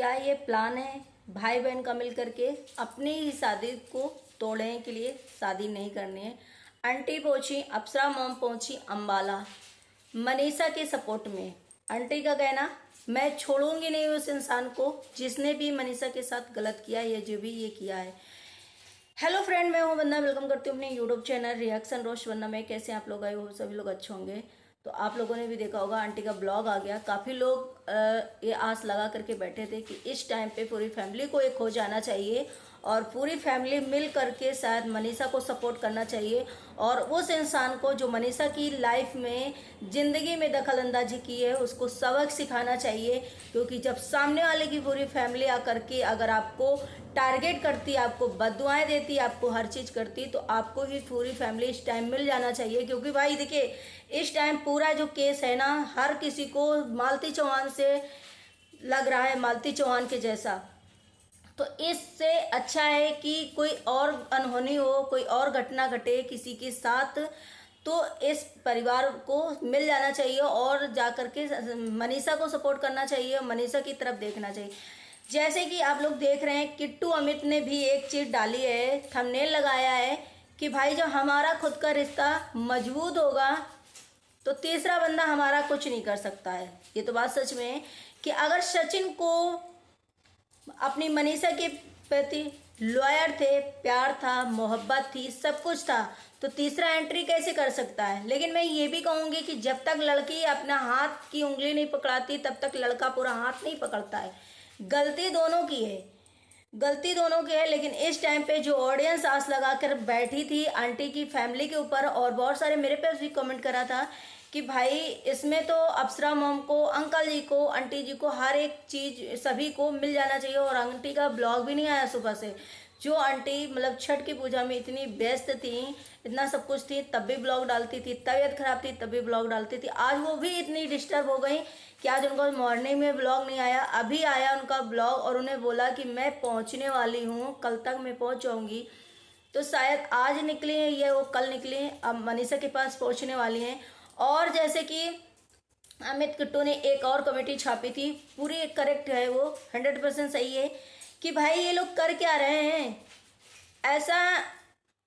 क्या ये प्लान है भाई बहन का मिल करके अपनी ही शादी को तोड़ने के लिए? शादी नहीं करनी है। आंटी पहुंची, अप्सरा मॉम पहुंची अंबाला मनीषा के सपोर्ट में। आंटी का कहना, मैं छोड़ूंगी नहीं उस इंसान को जिसने भी मनीषा के साथ गलत किया या जो भी ये किया है। हेलो फ्रेंड, मैं हूं वंदना, वेलकम करती हूँ अपने यूट्यूब चैनल रिएक्शन रोस्ट वंदना में। कैसे आप लोग आए हो? सभी लोग अच्छे होंगे। तो आप लोगों ने भी देखा होगा आंटी का ब्लॉग आ गया। काफ़ी लोग ये आस लगा करके बैठे थे कि इस टाइम पे पूरी फैमिली को एक हो जाना चाहिए और पूरी फैमिली मिल करके शायद मनीषा को सपोर्ट करना चाहिए और उस इंसान को जो मनीषा की लाइफ में ज़िंदगी में दखल अंदाजी की है उसको सबक सिखाना चाहिए। क्योंकि जब सामने वाले की पूरी फैमिली आकर के अगर आपको टारगेट करती, आपको बददुआएं देती, आपको हर चीज़ करती, तो आपको ही पूरी फैमिली इस टाइम मिल जाना चाहिए। क्योंकि भाई देखिए, इस टाइम पूरा जो केस है ना, हर किसी को मालती चौहान से लग रहा है, मालती चौहान के जैसा। तो इससे अच्छा है कि कोई और अनहोनी हो, कोई और घटना घटे किसी के साथ, तो इस परिवार को मिल जाना चाहिए और जाकर के मनीषा को सपोर्ट करना चाहिए, मनीषा की तरफ देखना चाहिए। जैसे कि आप लोग देख रहे हैं, किट्टू अमित ने भी एक चीज़ डाली है, थंबनेल लगाया है कि भाई जब हमारा खुद का रिश्ता मजबूत होगा तो तीसरा बंदा हमारा कुछ नहीं कर सकता है। ये तो बात सच में है कि अगर सचिन को अपनी मनीषा के प्रति लॉयल थे, प्यार था, मोहब्बत थी, सब कुछ था, तो तीसरा एंट्री कैसे कर सकता है? लेकिन मैं ये भी कहूँगी कि जब तक लड़की अपना हाथ की उंगली नहीं पकड़ाती तब तक लड़का पूरा हाथ नहीं पकड़ता है। गलती दोनों की है, गलती दोनों की है। लेकिन इस टाइम पे जो ऑडियंस आस लगा कर बैठी थी आंटी की फैमिली के ऊपर, और बहुत सारे मेरे पास भी कमेंट करा था कि भाई इसमें तो अप्सरा मॉम को, अंकल जी को, आंटी जी को, हर एक चीज़ सभी को मिल जाना चाहिए। और आंटी का ब्लॉग भी नहीं आया सुबह से। जो आंटी मतलब छठ की पूजा में इतनी व्यस्त थी, इतना सब कुछ थी, तब भी ब्लॉग डालती थी, तबीयत खराब थी तब भी ब्लॉग डालती थी। आज वो भी इतनी डिस्टर्ब हो गई कि आज उनका मॉर्निंग में ब्लॉग नहीं आया, अभी आया उनका ब्लॉग और उन्हें बोला कि मैं पहुंचने वाली हूं, कल तक मैं पहुंच जाऊंगी। तो शायद आज निकली हैं या वो कल निकली हैं, अब मनीषा के पास पहुंचने वाली हैं। और जैसे कि अमित किट्टू ने एक और कमेटी छापी थी, पूरी करेक्ट है, वो 100% सही है कि भाई ये लोग कर क्या रहे हैं, ऐसा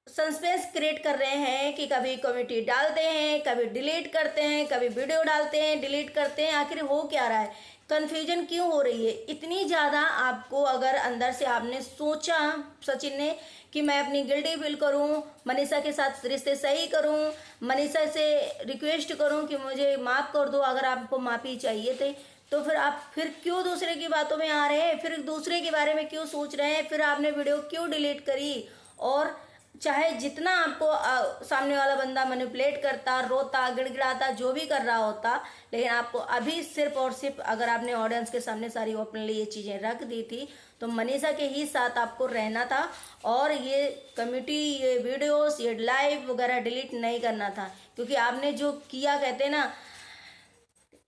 सस्पेंस क्रिएट कर रहे हैं कि कभी कमेटी डालते हैं, कभी डिलीट करते हैं, कभी वीडियो डालते हैं, डिलीट करते हैं। आखिर हो क्या रहा है? कन्फ्यूजन क्यों हो रही है इतनी ज़्यादा? आपको अगर अंदर से आपने सोचा सचिन ने कि मैं अपनी गिल्टी फील करूं, मनीषा के साथ रिश्ते सही करूं, मनीषा से रिक्वेस्ट करूं कि मुझे माफ़ कर दो, अगर आपको माफ़ी चाहिए थे, तो फिर आप फिर क्यों दूसरे की बातों में आ रहे हैं? फिर दूसरे के बारे में क्यों सोच रहे हैं? फिर आपने वीडियो क्यों डिलीट करी? और चाहे जितना आपको सामने वाला बंदा मैनिपुलेट करता, रोता, गिड़गिड़ाता, जो भी कर रहा होता, लेकिन आपको अभी सिर्फ और सिर्फ अगर आपने ऑडियंस के सामने सारी ओपनली ये चीज़ें रख दी थी तो मनीषा के ही साथ आपको रहना था और ये कम्युनिटी, ये वीडियोस, ये लाइव वगैरह डिलीट नहीं करना था। क्योंकि आपने जो किया, कहते ना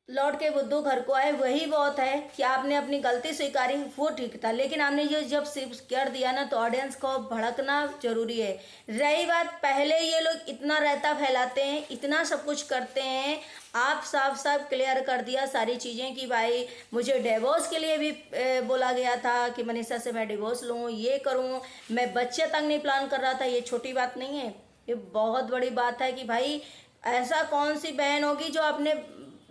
लौट के बुद्धू घर को आए, वही बहुत है कि आपने अपनी गलती स्वीकारी, वो ठीक था। लेकिन आपने ये जब सिर्फ कर दिया ना, तो ऑडियंस को भड़कना जरूरी है। रही बात, पहले ये लोग इतना रहता फैलाते हैं, इतना सब कुछ करते हैं, आप साफ साफ क्लियर कर दिया सारी चीज़ें कि भाई मुझे डिवोर्स के लिए भी बोला गया था कि मनीषा से मैं डिवोर्स लूँ, ये करूँ, मैं बच्चे तक नहीं प्लान कर रहा था। ये छोटी बात नहीं है, ये बहुत बड़ी बात है कि भाई ऐसा कौन सी बहन होगी जो अपने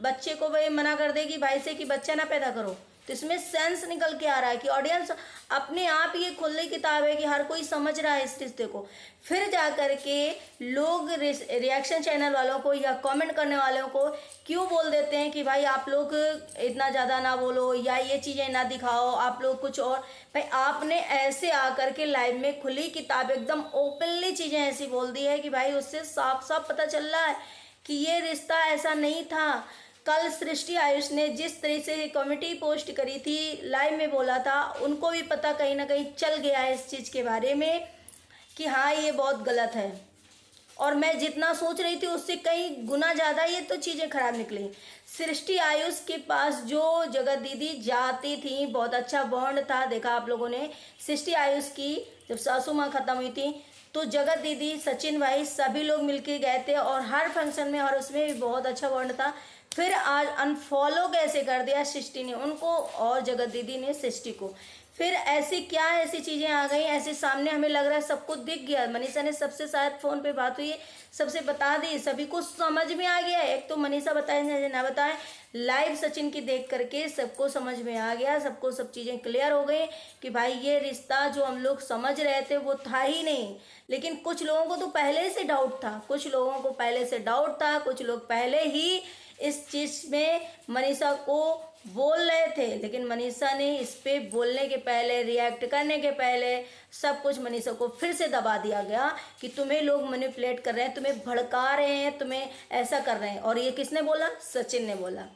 बच्चे को भाई मना कर देगी भाई से कि बच्चा ना पैदा करो। तो इसमें सेंस निकल के आ रहा है कि ऑडियंस अपने आप ये खुली किताब है कि हर कोई समझ रहा है इस रिश्ते को। फिर जा कर के लोग रिएक्शन चैनल वालों को या कमेंट करने वालों को क्यों बोल देते हैं कि भाई आप लोग इतना ज़्यादा ना बोलो या ये चीज़ें ना दिखाओ, आप लोग कुछ और। भाई आपने ऐसे आकर के लाइव में खुली किताब एकदम ओपनली चीज़ें ऐसी बोल दी है कि भाई उससे साफ साफ पता चल रहा है कि ये रिश्ता ऐसा नहीं था। कल सृष्टि आयुष ने जिस तरह से कमेटी पोस्ट करी थी, लाइव में बोला था, उनको भी पता कहीं ना कहीं चल गया है इस चीज़ के बारे में कि हाँ ये बहुत गलत है। और मैं जितना सोच रही थी उससे कई गुना ज़्यादा ये तो चीज़ें खराब निकली। सृष्टि आयुष के पास जो जगत दीदी जाती थी, बहुत अच्छा बॉन्ड था, देखा आप लोगों ने। सृष्टि आयुष की जब सासू माँ ख़त्म हुई थी तो जगत दीदी, सचिन भाई, सभी लोग मिलके गए थे और हर फंक्शन में और उसमें भी बहुत अच्छा बॉन्ड था। फिर आज अनफॉलो कैसे कर दिया सृष्टि ने उनको और जगत दीदी ने सृष्टि को। फिर ऐसी क्या ऐसी चीजें आ गई, ऐसे सामने हमें लग रहा है सबको दिख गया। मनीषा ने सबसे शायद फोन पे बात हुई है, सबसे बता दी, सभी को समझ में आ गया। एक तो मनीषा बताए ना बताए, लाइव सचिन की देख करके सबको समझ में आ गया, सबको सब चीजें क्लियर हो गई कि भाई ये रिश्ता जो हम लोग समझ रहे थे वो था ही नहीं। लेकिन कुछ लोगों को तो पहले से डाउट था, कुछ लोगों को पहले से डाउट था, कुछ लोग पहले ही इस चीज में मनीषा को बोल रहे थे। लेकिन मनीषा ने इस पे बोलने के पहले, रिएक्ट करने के पहले सब कुछ मनीषा को फिर से दबा दिया गया कि तुम्हें लोग मैनिपुलेट कर रहे हैं, तुम्हें भड़का रहे हैं, तुम्हें ऐसा कर रहे हैं। और ये किसने बोला? सचिन ने बोला।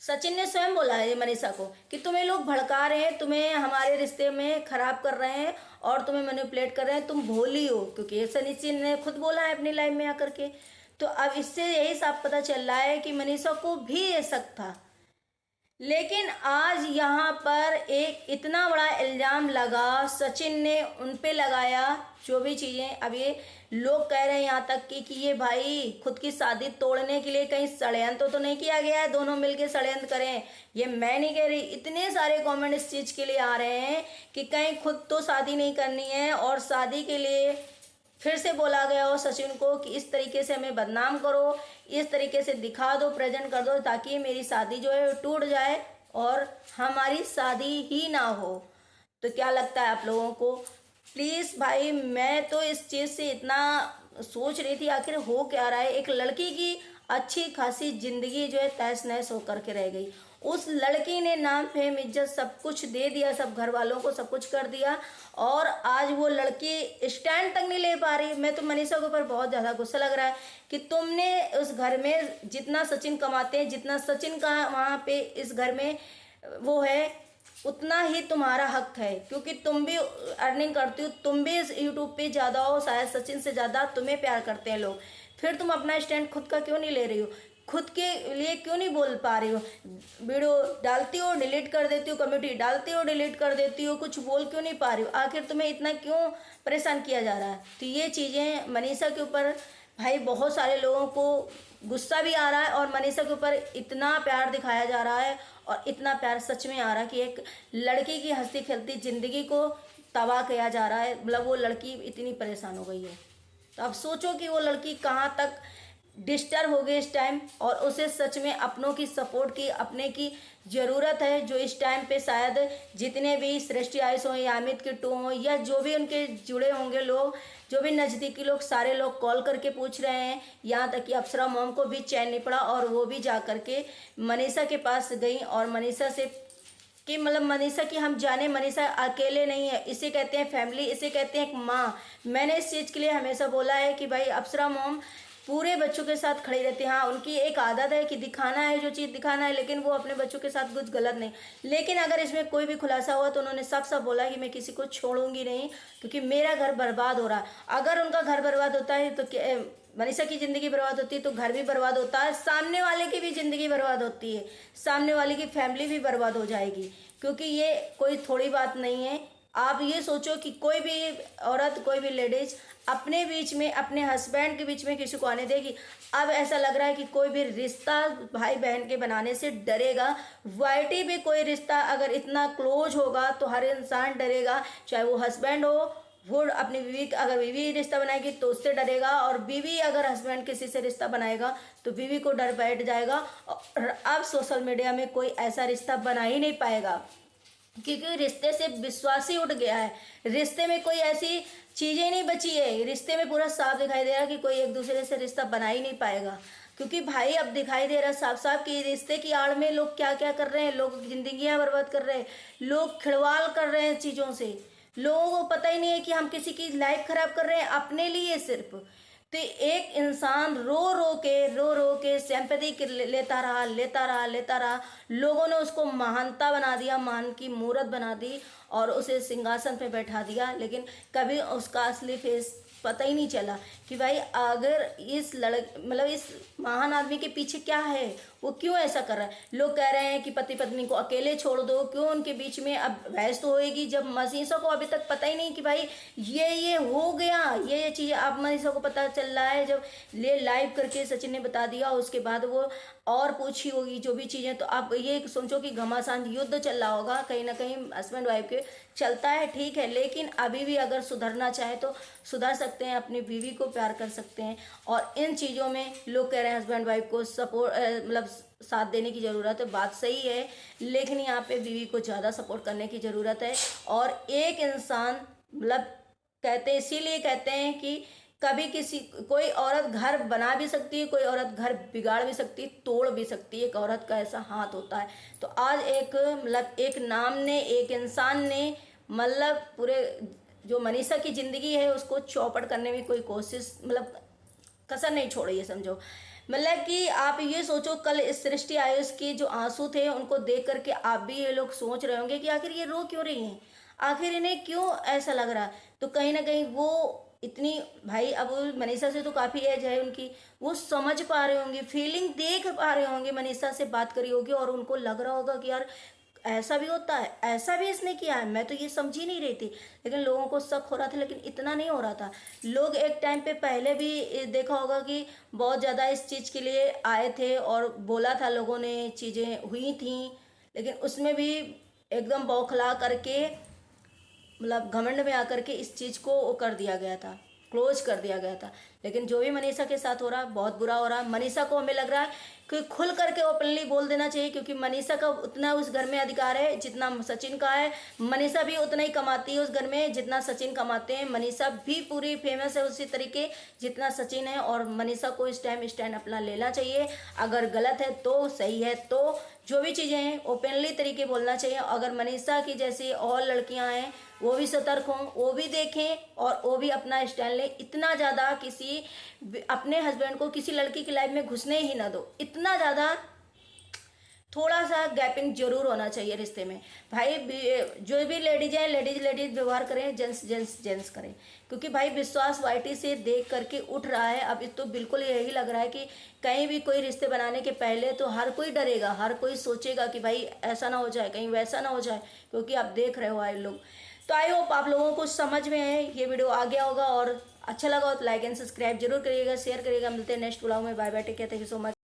सचिन ने स्वयं बोला है मनीषा को कि तुम्हें लोग भड़का रहे हैं, तुम्हें हमारे रिश्ते में खराब कर रहे हैं और तुम्हें मैनिपुलेट कर रहे हैं, तुम भोली हो। क्योंकि ये सचिन ने खुद बोला है अपनी लाइफ में आकर के। तो अब इससे यही साफ पता चल रहा है कि मनीषा को भी ये शक था। लेकिन आज यहाँ पर एक इतना बड़ा इल्जाम लगा, सचिन ने उन पे लगाया जो भी चीज़ें। अब ये लोग कह रहे हैं यहाँ तक कि ये भाई खुद की शादी तोड़ने के लिए कहीं षड्यंत्र तो नहीं किया गया है, दोनों मिलके षड्यंत्र करें। ये मैं नहीं कह रही, इतने सारे कमेंट इस चीज़ के लिए आ रहे हैं कि कहीं खुद तो शादी नहीं करनी है और शादी के लिए फिर से बोला गया हो सचिन को कि इस तरीके से हमें बदनाम करो, इस तरीके से दिखा दो, प्रेजेंट कर दो, ताकि मेरी शादी जो है टूट जाए और हमारी शादी ही ना हो। तो क्या लगता है आप लोगों को? प्लीज़ भाई, मैं तो इस चीज़ से इतना सोच रही थी आखिर हो क्या रहा है। एक लड़की की अच्छी खासी जिंदगी जो है तहस नहस होकर के रह गई। उस लड़की ने नाम फेम इज्जत सब कुछ दे दिया, सब घर वालों को सब कुछ कर दिया, और आज वो लड़की स्टैंड तक नहीं ले पा रही। मैं तो मनीषा के ऊपर बहुत ज़्यादा गुस्सा लग रहा है कि तुमने उस घर में जितना सचिन कमाते हैं, जितना सचिन का वहाँ पे इस घर में वो है, उतना ही तुम्हारा हक है। क्योंकि तुम भी अर्निंग करती हो, तुम भी इस यूट्यूब पे ज़्यादा हो, शायद सचिन से ज़्यादा तुम्हें प्यार करते हैं लोग। फिर तुम अपना स्टैंड खुद का क्यों नहीं ले रही हो? खुद के लिए क्यों नहीं बोल पा रही हो? वीडियो डालती हो डिलीट कर देती हो, कमेंट्री डालती हो डिलीट कर देती हो, कुछ बोल क्यों नहीं पा रही हो? आखिर तुम्हें इतना क्यों परेशान किया जा रहा है? तो ये चीज़ें मनीषा के ऊपर भाई बहुत सारे लोगों को गुस्सा भी आ रहा है, और मनीषा के ऊपर इतना प्यार दिखाया जा रहा है और इतना प्यार सच में आ रहा है कि एक लड़की की हंसती खेलती ज़िंदगी को तबाह किया जा रहा है। मतलब वो लड़की इतनी परेशान हो गई है। तो अब सोचो कि वो लड़की कहाँ तक डिस्टर्ब हो गई इस टाइम, और उसे सच में अपनों की सपोर्ट की, अपने की ज़रूरत है। जो इस टाइम पे शायद जितने भी सृष्टि आइस हों या अमित किट्टू हों या जो भी उनके जुड़े होंगे लोग, जो भी नज़दीकी लोग, सारे लोग कॉल करके पूछ रहे हैं। यहाँ तक कि अप्सरा मॉम को भी चैन नहीं पड़ा और वो भी जा करके मनीषा के पास गई और मनीषा से कि मतलब मनीषा की हम जाने, मनीषा अकेले नहीं है, इसे कहते हैं फैमिली, इसे कहते हैं एक माँ। मैंने इस चीज़ के लिए हमेशा बोला है कि भाई अप्सरा मॉम पूरे बच्चों के साथ खड़ी रहती है। हाँ, उनकी एक आदत है कि दिखाना है जो चीज़ दिखाना है, लेकिन वो अपने बच्चों के साथ कुछ गलत नहीं। लेकिन अगर इसमें कोई भी खुलासा हुआ तो उन्होंने साफ साफ बोला कि मैं किसी को छोड़ूंगी नहीं, क्योंकि मेरा घर बर्बाद हो रहा है। अगर उनका घर बर्बाद होता है तो मनीषा की ज़िंदगी बर्बाद होती है तो घर भी बर्बाद होता है, सामने वाले की भी ज़िंदगी बर्बाद होती है, सामने वाले की फैमिली भी बर्बाद हो जाएगी। क्योंकि ये कोई थोड़ी बात नहीं है। आप ये सोचो कि कोई भी औरत, कोई भी लेडीज अपने बीच में, अपने हस्बैंड के बीच में किसी को आने देगी? अब ऐसा लग रहा है कि कोई भी रिश्ता भाई बहन के बनाने से डरेगा। वाइटी भी कोई रिश्ता अगर इतना क्लोज होगा तो हर इंसान डरेगा, चाहे वो हस्बैंड हो, वो अपनी बीवी, अगर बीवी रिश्ता बनाएगी तो उससे डरेगा, और बीवी अगर हस्बैंड किसी से रिश्ता बनाएगा तो बीवी को डर बैठ जाएगा। और अब सोशल मीडिया में कोई ऐसा रिश्ता बना ही नहीं पाएगा, क्योंकि रिश्ते से विश्वास ही उठ गया है। रिश्ते में कोई ऐसी चीज़ें नहीं बची है, रिश्ते में पूरा साफ दिखाई दे रहा है कि कोई एक दूसरे से रिश्ता बना ही नहीं पाएगा। क्योंकि भाई अब दिखाई दे रहा है साफ साफ कि रिश्ते की आड़ में लोग क्या क्या कर रहे हैं, लोग जिंदगियां बर्बाद कर रहे हैं, लोग खिलवाड़ कर रहे हैं चीज़ों से। लोगों को पता ही नहीं है कि हम किसी की लाइफ खराब कर रहे हैं अपने लिए सिर्फ। तो एक इंसान रो रो के सिंपैथी लेता रहा। लोगों ने उसको महानता बना दिया, महान की मूर्त बना दी और उसे सिंहासन पे बैठा दिया। लेकिन कभी उसका असली फेस पता ही नहीं चला कि भाई अगर इस मतलब इस महान आदमी के पीछे क्या है, वो क्यों ऐसा कर रहा है। लोग कह रहे हैं कि पति पत्नी को अकेले छोड़ दो, क्यों उनके बीच में अब बहस तो होएगी, जब मनीषा को अभी तक पता ही नहीं कि भाई ये हो गया, ये चीज़ अब मनीषा को पता चल रहा है, जब ले लाइव करके सचिन ने बता दिया, उसके बाद वो और पूछी होगी जो भी चीज़ें। तो आप ये सोचो कि घमासान युद्ध चल रहा होगा कहीं ना कहीं हस्बैंड वाइफ के, चलता है ठीक है, लेकिन अभी भी अगर सुधरना चाहे तो सुधर सकते हैं, अपनी बीवी को प्यार कर सकते हैं। और इन चीज़ों में लोग कह रहे हैं हस्बैंड वाइफ को सपोर्ट मतलब साथ देने की ज़रूरत है, बात सही है, लेकिन यहाँ पे बीवी को ज़्यादा सपोर्ट करने की ज़रूरत है। और एक इंसान मतलब कहते हैं, इसीलिए कहते हैं कि कभी किसी कोई औरत घर बना भी सकती है, कोई औरत घर बिगाड़ भी सकती है, तोड़ भी सकती है, एक औरत का ऐसा हाथ होता है। तो आज एक मतलब एक नाम ने, एक इंसान ने मतलब पूरे जो मनीषा की ज़िंदगी है उसको चौपट करने में कोई कोशिश मतलब कसर नहीं छोड़ी है, समझो। मतलब कि आप ये सोचो, कल इस सृष्टि आयुष के जो आंसू थे उनको देख करके आप भी ये लोग सोच रहे होंगे कि आखिर ये रो क्यों रही हैं, आखिर इन्हें क्यों ऐसा लग रहा है। तो कहीं ना कहीं वो इतनी, भाई अब मनीषा से तो काफ़ी एज है उनकी, वो समझ पा रहे होंगे, फीलिंग देख पा रहे होंगे, मनीषा से बात करी होगी और उनको लग रहा होगा कि यार ऐसा भी होता है, ऐसा भी इसने किया है, मैं तो ये समझ ही नहीं रही थी। लेकिन लोगों को शक हो रहा था, लेकिन इतना नहीं हो रहा था। लोग एक टाइम पे पहले भी देखा होगा कि बहुत ज़्यादा इस चीज़ के लिए आए थे और बोला था लोगों ने, चीज़ें हुई थी, लेकिन उसमें भी एकदम बौखला करके मतलब घमंड में आकर के इस चीज़ को वो कर दिया गया था, क्लोज कर दिया गया था। लेकिन जो भी मनीषा के साथ हो रहा है बहुत बुरा हो रहा है। मनीषा को हमें लग रहा है कि खुल करके ओपनली बोल देना चाहिए, क्योंकि मनीषा का उतना उस घर में अधिकार है जितना सचिन का है। मनीषा भी उतना ही कमाती है उस घर में जितना सचिन कमाते हैं। मनीषा भी पूरी फेमस है उसी तरीके जितना सचिन है, और मनीषा को इस टाइम स्टैंड अपना लेना चाहिए। अगर गलत है तो सही है, तो जो भी चीज़ें हैं ओपनली तरीके बोलना चाहिए। अगर मनीषा की जैसी और लड़कियां हैं वो भी सतर्क हों, वो भी देखें और वो भी अपना स्टैंड लें। इतना ज़्यादा किसी अपने हस्बैंड को किसी लड़की की लाइफ में घुसने ही ना दो, इतना ज़्यादा थोड़ा सा गैपिंग जरूर होना चाहिए रिश्ते में। भाई जो भी लेडीज हैं लेडीज व्यवहार करें, जेंट्स जेंट्स जेंट्स करें, क्योंकि भाई विश्वास वाइटी से देख करके उठ रहा है। अब तो बिल्कुल यही लग रहा है कि कहीं भी कोई रिश्ते बनाने के पहले तो हर कोई डरेगा, हर कोई सोचेगा कि भाई ऐसा ना हो जाए, कहीं वैसा ना हो जाए, क्योंकि आप देख रहे हो आए लोग। तो आई होप आप लोगों को समझ में है, ये वीडियो आ गया होगा और अच्छा लगा हो तो लाइक एंड सब्सक्राइब जरूर करिएगा, शेयर करिएगा। मिलते हैं नेक्स्ट ब्लॉग में, bye bye, take care, thank you so much.